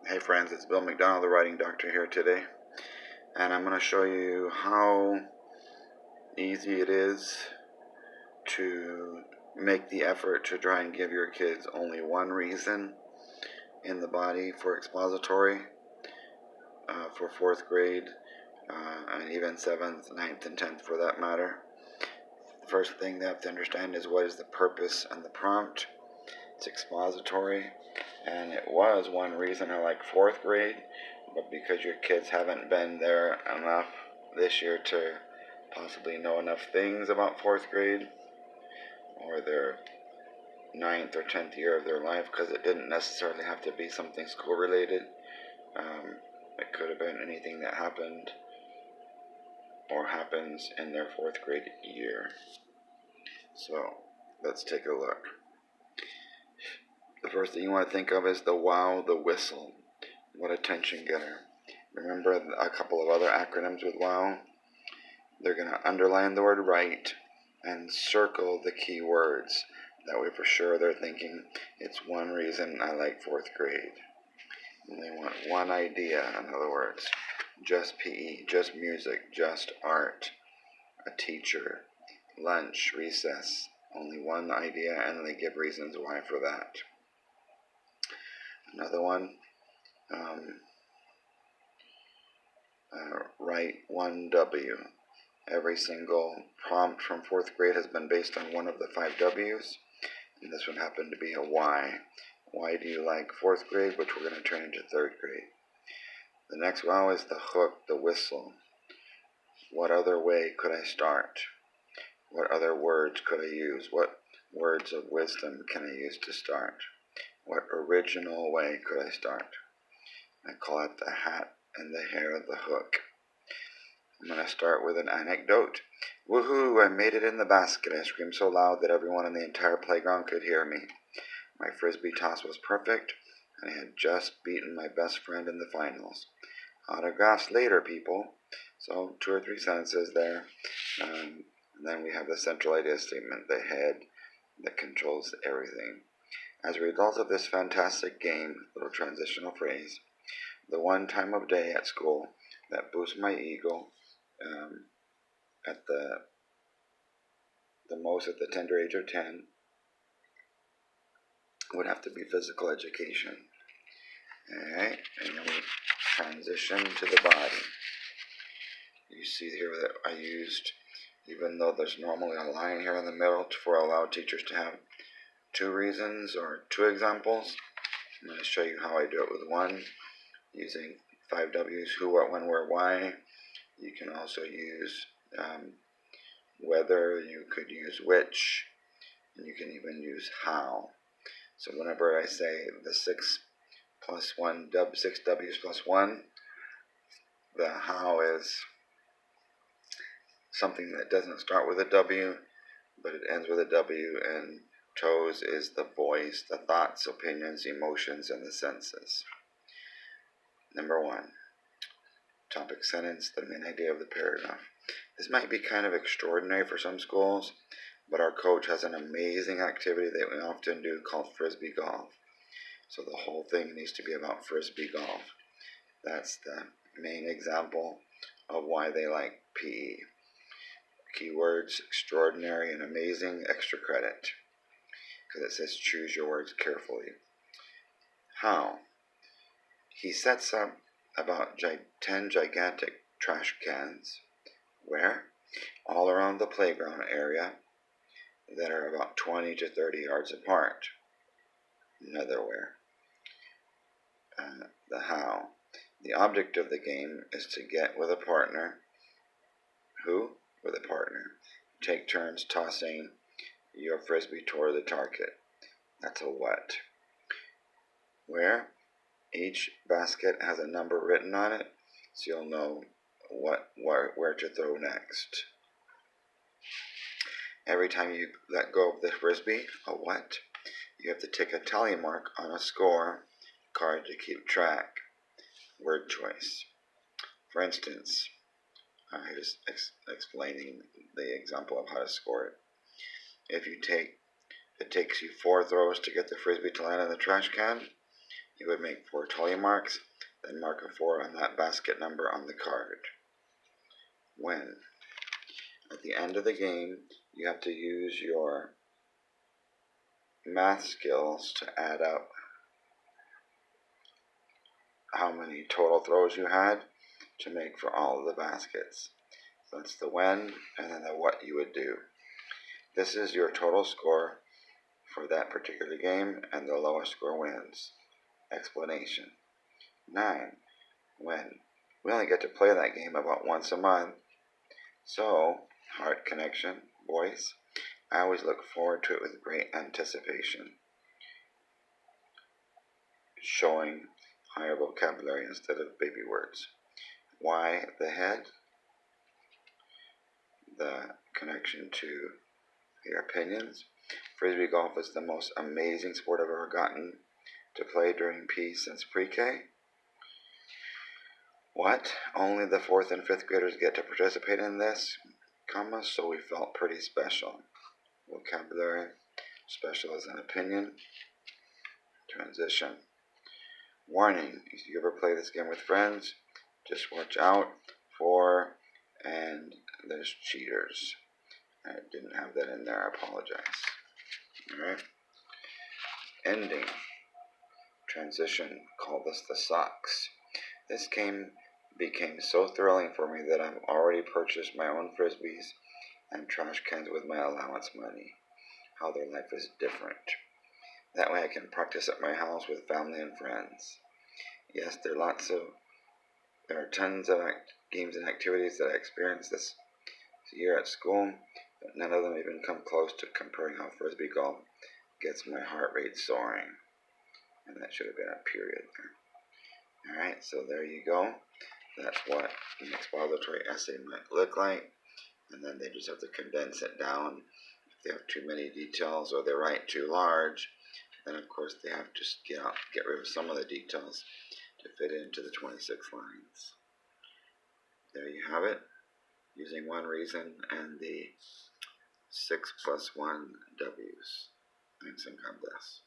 Hey friends, it's Bill McDonald, the writing doctor here today, and I'm going to show you how easy it is to make the effort to try and give your kids only one reason in the body for expository for 4th grade and even 7th, 9th, and 10th for that matter. The first thing they have to understand is what is the purpose and the prompt. It's expository, and it was one reason I like 4th grade, but because your kids haven't been there enough this year to possibly know enough things about 4th grade or their 9th or 10th year of their life, because it didn't necessarily have to be something school related. It could have been anything that happened or happens in their 4th grade year. So let's take a look. The first thing you want to think of is the wow, the whistle. What attention getter. Remember a couple of other acronyms with wow? They're going to underline the word right and circle the key words. That way for sure they're thinking it's one reason I like 4th grade. And they want one idea, in other words. Just PE, just music, just art, a teacher, lunch, recess. Only one idea, and they give reasons why for that. Another one, write 1W. Every single prompt from 4th grade has been based on one of the 5 W's, and this one happened to be a why. Why do you like 4th grade, which we're going to turn into 3rd grade. The next wow is the hook, the whistle. What other way could I start? What other words could I use? What words of wisdom can I use to start? What original way could I start? I call it the hat and the hair of the hook. I'm going to start with an anecdote. Woohoo, I made it in the basket. I screamed so loud that everyone in the entire playground could hear me. My frisbee toss was perfect, and I had just beaten my best friend in the finals. Autographs later, people. So 2 or 3 sentences there. And then we have the central idea statement, the head that controls everything. As a result of this fantastic game, little transitional phrase, the one time of day at school that boosts my ego at the most at the tender age of 10 would have to be physical education. Alright, and then we transition to the body. You see here that I used, even though there's normally a line here in the middle for allow teachers to have 2 reasons or 2 examples. I'm going to show you how I do it with one, using 5 W's, who, what, when, where, why. You can also use whether, you could use which, and you can even use how. So whenever I say the 6 W's plus 1, the how is something that doesn't start with a W, but it ends with a W, and toes is the voice, the thoughts, opinions, emotions, and the senses. Number 1, topic sentence, the main idea of the paragraph. This might be kind of extraordinary for some schools, but our coach has an amazing activity that we often do called frisbee golf. So the whole thing needs to be about frisbee golf. That's the main example of why they like PE. Keywords, extraordinary and amazing, extra credit, because it says choose your words carefully. How? He sets up about 10 gigantic trash cans. Where? All around the playground area that are about 20 to 30 yards apart. Another where. The how. The object of the game is to get with a partner. Who? With a partner. Take turns tossing your frisbee toward the target. That's a what. Where? Each basket has a number written on it, so you'll know where to throw next. Every time you let go of the frisbee, a what? You have to take a tally mark on a score card to keep track. Word choice. For instance, I'm just explaining the example of how to score it. If it takes you 4 throws to get the frisbee to land in the trash can, you would make 4 tally marks, then mark a 4 on that basket number on the card. When, at the end of the game, you have to use your math skills to add up how many total throws you had to make for all of the baskets. So that's the when, and then the what you would do. This is your total score for that particular game, and the lowest score wins. Explanation. 9. When. We only get to play that game about once a month. So, heart connection, voice. I always look forward to it with great anticipation. Showing higher vocabulary instead of baby words. Why the head? The connection to your opinions. Frisbee golf is the most amazing sport I've ever gotten to play during P since pre-K. What? Only the 4th and 5th graders get to participate in this, so we felt pretty special. Vocabulary, special as an opinion. Transition. Warning, if you ever play this game with friends, just watch out for, and there's cheaters. I didn't have that in there, I apologize. Alright. Ending. Transition, call this the socks. This game became so thrilling for me that I've already purchased my own Frisbees and trash cans with my allowance money. How their life is different. That way I can practice at my house with family and friends. Yes, there are tons of games and activities that I experienced this year at school, but none of them even come close to comparing how Frisbee golf gets my heart rate soaring. And that should have been a period there. Alright, so there you go. That's what an expository essay might look like. And then they just have to condense it down. If they have too many details or they write too large, then of course they have to get rid of some of the details to fit into the 26 lines. There you have it, using one reason and the 6+1 W's. Thanks and God bless.